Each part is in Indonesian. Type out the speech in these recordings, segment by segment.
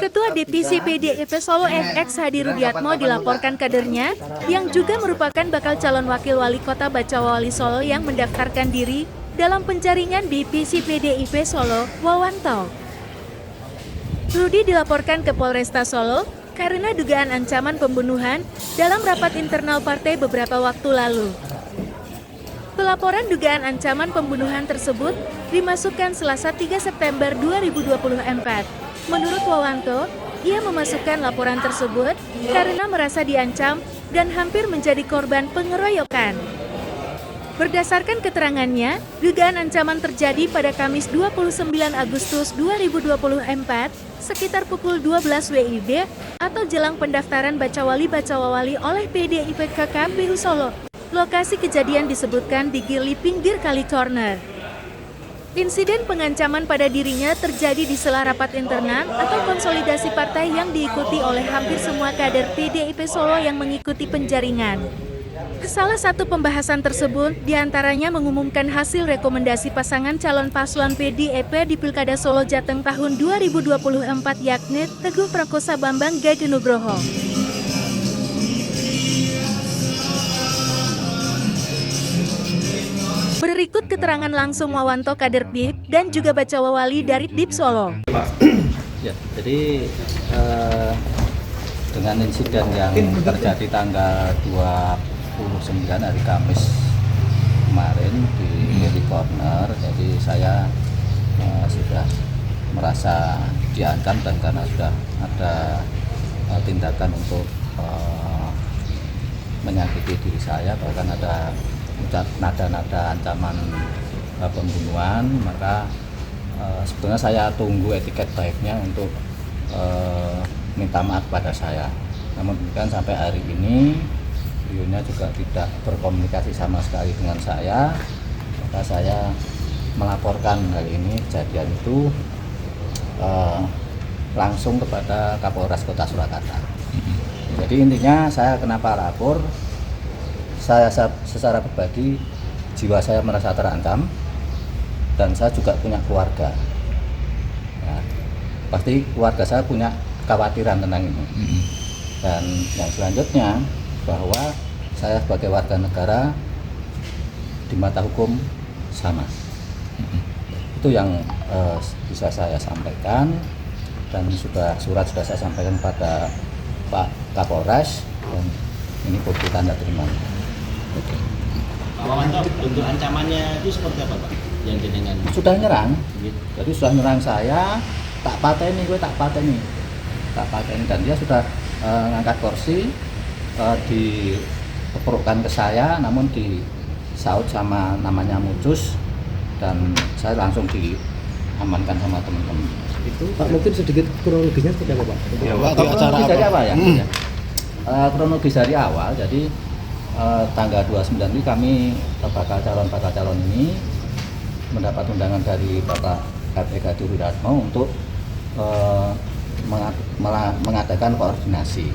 Ketua Divisi PDIP Solo FX Hadi Rudiatmo dilaporkan kadernya yang juga merupakan bakal calon wakil wali kota Bacawali Solo yang mendaftarkan diri dalam penjaringan Divisi PDIP Solo, Wawanto. Rudi dilaporkan ke Polresta Solo karena dugaan ancaman pembunuhan dalam rapat internal partai beberapa waktu lalu. Pelaporan dugaan ancaman pembunuhan tersebut dimasukkan Selasa 3 September 2024. Menurut Wawanto, ia memasukkan laporan tersebut karena merasa diancam dan hampir menjadi korban pengeroyokan. Berdasarkan keterangannya, dugaan ancaman terjadi pada Kamis 29 Agustus 2024 sekitar pukul 12 WIB atau jelang pendaftaran Bacawali oleh PDIP ke KPU Solo. Lokasi kejadian disebutkan di Gili pinggir Kali Corner. Insiden pengancaman pada dirinya terjadi di sela rapat internal atau konsolidasi partai yang diikuti oleh hampir semua kader PDIP Solo yang mengikuti penjaringan. Salah satu pembahasan tersebut diantaranya mengumumkan hasil rekomendasi pasangan calon paslon PDIP di Pilkada Solo Jateng tahun 2024 yakni Teguh Prakosa Bambang Gage Nugroho. Berikut keterangan langsung Wawanto kader DIP dan juga Bacawali dari DIP Solo. Ya, jadi dengan insiden yang terjadi tanggal 29 hari Kamis kemarin di Gili Corner, jadi saya sudah merasa diancam dan karena sudah ada tindakan untuk menyakiti diri saya, bahkan ada nada-nada ancaman pembunuhan, maka sebetulnya saya tunggu etiket baiknya untuk minta maaf pada saya. Namun demikian sampai hari ini beliaunya juga tidak berkomunikasi sama sekali dengan saya, maka saya melaporkan hari ini kejadian itu langsung kepada Kapolres Kota Surakarta. Jadi intinya saya kenapa lapor, saya secara pribadi jiwa saya merasa terancam dan saya juga punya keluarga. Nah, pasti keluarga saya punya kekhawatiran tentang ini. Dan yang selanjutnya bahwa saya sebagai warga negara di mata hukum sama. Itu yang bisa saya sampaikan, dan surat sudah saya sampaikan pada Pak Kapolres dan ini bukti tanda terimanya. Oke. Pak Wawanto, untuk ancamannya itu seperti apa, Pak? Yang jenengan sudah nyerang, jadi sudah nyerang saya, tak pateni, dan dia sudah ngangkat kursi, dikeprukkan ke saya, namun disaut sama namanya Mucus, dan saya langsung diamankan sama teman-teman. Itu Pak, mungkin sedikit kronologisnya seperti apa, Pak? Ya, kronologis dari apa ya? Kronologis dari awal, jadi tanggal 29 ini kami bakal calon ini mendapat undangan dari Bapak Hadi Rudiatmo untuk mengadakan koordinasi.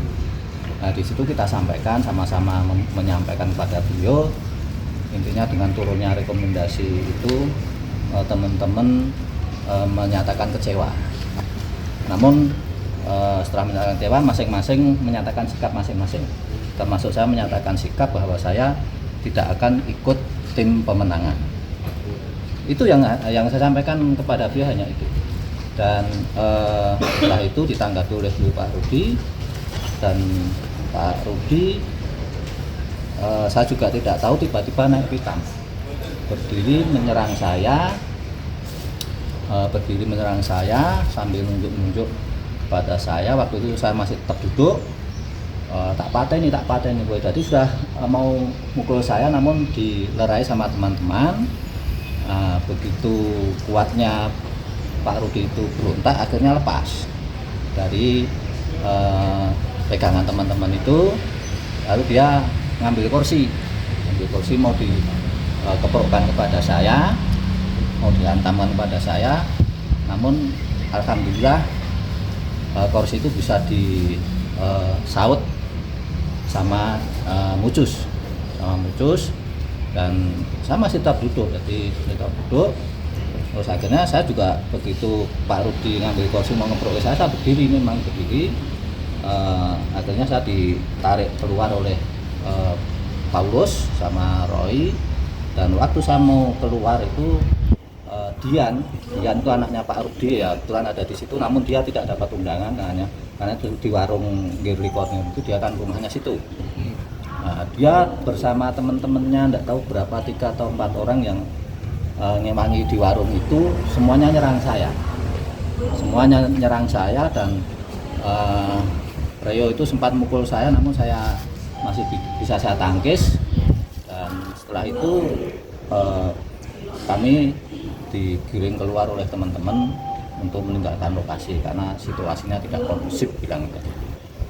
Nah, di situ kita sampaikan sama-sama menyampaikan kepada beliau, intinya dengan turunnya rekomendasi itu teman-teman menyatakan kecewa. Namun setelah menyatakan kecewa, masing-masing menyatakan sikap masing-masing. Termasuk saya menyatakan sikap bahwa saya tidak akan ikut tim pemenangan. Itu yang saya sampaikan kepada beliau, hanya itu. Dan setelah itu ditanggapi oleh Pak Rudi, dan Pak Rudi saya juga tidak tahu tiba-tiba naik pitam, berdiri menyerang saya sambil nunjuk-nunjuk pada saya. Waktu itu saya masih tetap duduk, tak pateni, jadi sudah mau mukul saya, namun dilerai sama teman-teman. Begitu kuatnya Pak Rudi itu berontak, akhirnya lepas dari pegangan teman-teman itu, lalu dia ngambil kursi mau dikeprokkan kepada saya, mau dihantamkan kepada saya. Namun alhamdulillah kursi itu bisa disaut sama Mucus, dan saya masih tetap duduk. Jadi tetap duduk, Terus akhirnya saya juga begitu Pak Rudi ngambil kursi mau ngeproses saya berdiri, memang berdiri. Akhirnya saya ditarik keluar oleh Paulus sama Roy, dan waktu saya mau keluar itu Dian itu anaknya Pak Rudi ya, kebetulan ada di situ, namun dia tidak dapat undangan karena di warung Girlikornya itu dia kan rumahnya situ. Nah, dia bersama teman-temannya tidak tahu berapa 3 atau 4 orang yang ngemangi di warung itu, semuanya nyerang saya dan Reo itu sempat mukul saya, namun saya masih bisa saya tangkis, dan setelah itu kami digiring keluar oleh teman-teman untuk meninggalkan lokasi karena situasinya tidak kondusif, bilang gitu.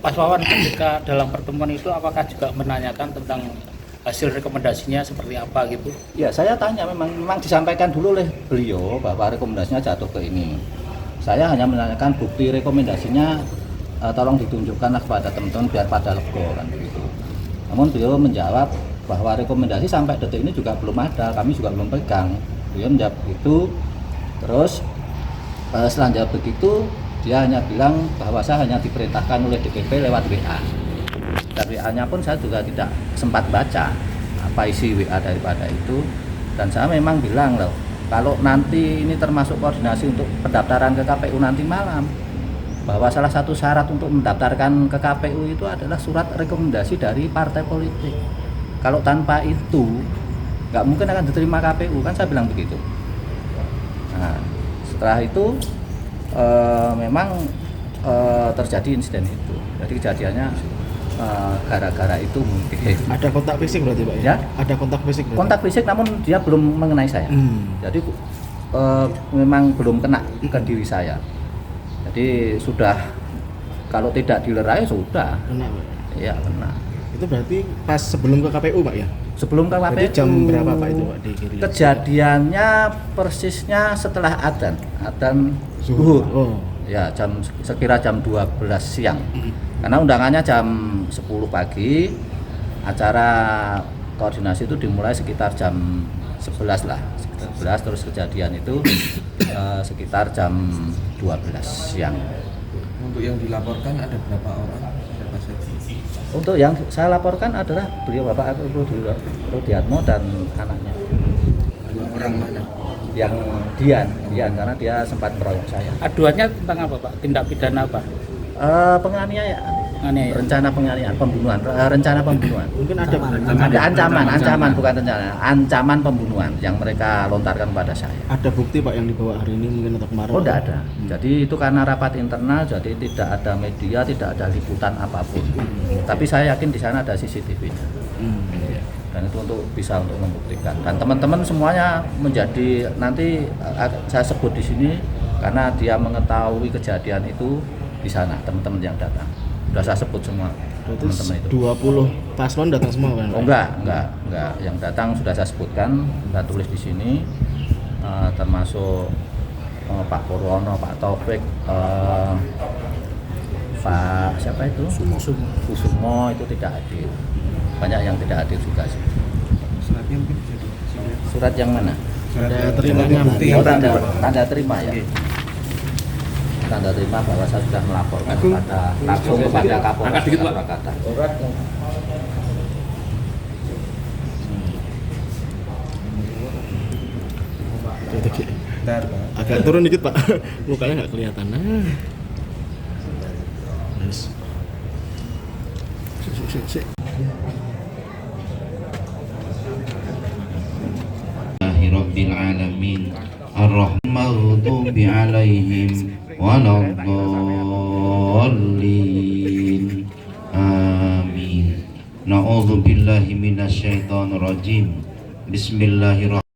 Mas Wawan, ketika dalam pertemuan itu apakah juga menanyakan tentang hasil rekomendasinya seperti apa gitu? Ya, saya tanya, memang disampaikan dulu oleh beliau bahwa rekomendasinya jatuh ke ini. Saya hanya menanyakan bukti rekomendasinya, tolong ditunjukkanlah kepada teman-teman biar pada lego kan begitu. Namun beliau menjawab bahwa rekomendasi sampai detik ini juga belum ada, kami juga belum pegang. Beliau menjawab begitu. Terus setelah jawab begitu, dia hanya bilang bahwa saya hanya diperintahkan oleh DPP lewat WA. Dan WA-nya pun saya juga tidak sempat baca apa isi WA daripada itu. Dan saya memang bilang loh, kalau nanti ini termasuk koordinasi untuk pendaftaran ke KPU nanti malam, bahwa salah satu syarat untuk mendaftarkan ke KPU itu adalah surat rekomendasi dari partai politik. Kalau tanpa itu nggak mungkin akan diterima KPU, kan saya bilang begitu. Nah, setelah itu memang terjadi insiden itu. Jadi kejadiannya gara-gara itu mungkin. Ada kontak fisik berarti Pak ya? Ada kontak fisik berarti? Kontak fisik, namun dia belum mengenai saya. Jadi memang belum kena ke diri saya. Jadi sudah, kalau tidak dilerai sudah. Kena Pak? Iya, kena. Itu berarti pas sebelum ke KPU Pak ya? Sebelum ke KPU. Berarti jam berapa Pak itu Pak di kiri? Kejadiannya persisnya setelah adzan zuhur. Oh. Ya, sekira jam 12 siang. Karena undangannya jam 10 pagi. Acara koordinasi itu dimulai sekitar jam 11 lah. 11, terus kejadian itu sekitar jam 12 siang. Untuk yang dilaporkan ada berapa orang? Siapa saja? Untuk yang saya laporkan adalah beliau Bapak Rudiatmo dan anaknya. Orang mana? Yang Dian, karena dia sempat meroyok saya. Aduannya tentang apa Pak? Tindak pidana apa? Penganiayaan, Penganiayaan. rencana penganiayaan, pembunuhan, rencana pembunuhan. Mungkin ada Ancaman bukan rencana, ancaman pembunuhan yang mereka lontarkan pada saya. Ada bukti Pak yang dibawa hari ini mungkin atau kemarin? Oh, tidak ada. Jadi itu karena rapat internal, jadi tidak ada media, tidak ada liputan apapun. Tapi saya yakin di sana ada CCTV-nya. Dan itu bisa untuk membuktikan. Dan teman-teman semuanya menjadi, nanti saya sebut di sini karena dia mengetahui kejadian itu di sana, teman-teman yang datang. Sudah saya sebut semua teman-teman itu. 20 paslon datang semua kan? Oh, enggak. Yang datang sudah saya sebutkan, saya tulis di sini, termasuk Pak Purwono, Pak Taufik, Pak siapa itu? Kusumo itu tidak hadir. Banyak yang tidak hadir juga sih. Suratnya mungkin bisa Surat yang mana? Ada terimanya bukti. Tanda terima ya. Tanda terima bahwa saya sudah melaporkan langsung kepada Kapolres Surakarta. Bentar, Pak. Agak turun dikit Pak, mukanya nggak kelihatan. Nah. Yes. Sik. Rabbil alamin ar-rahmaghdubi alaihim waladdallin amin. Na'udzubillahi minasyaitonir rajim. Bismillahirrahmanirrahim.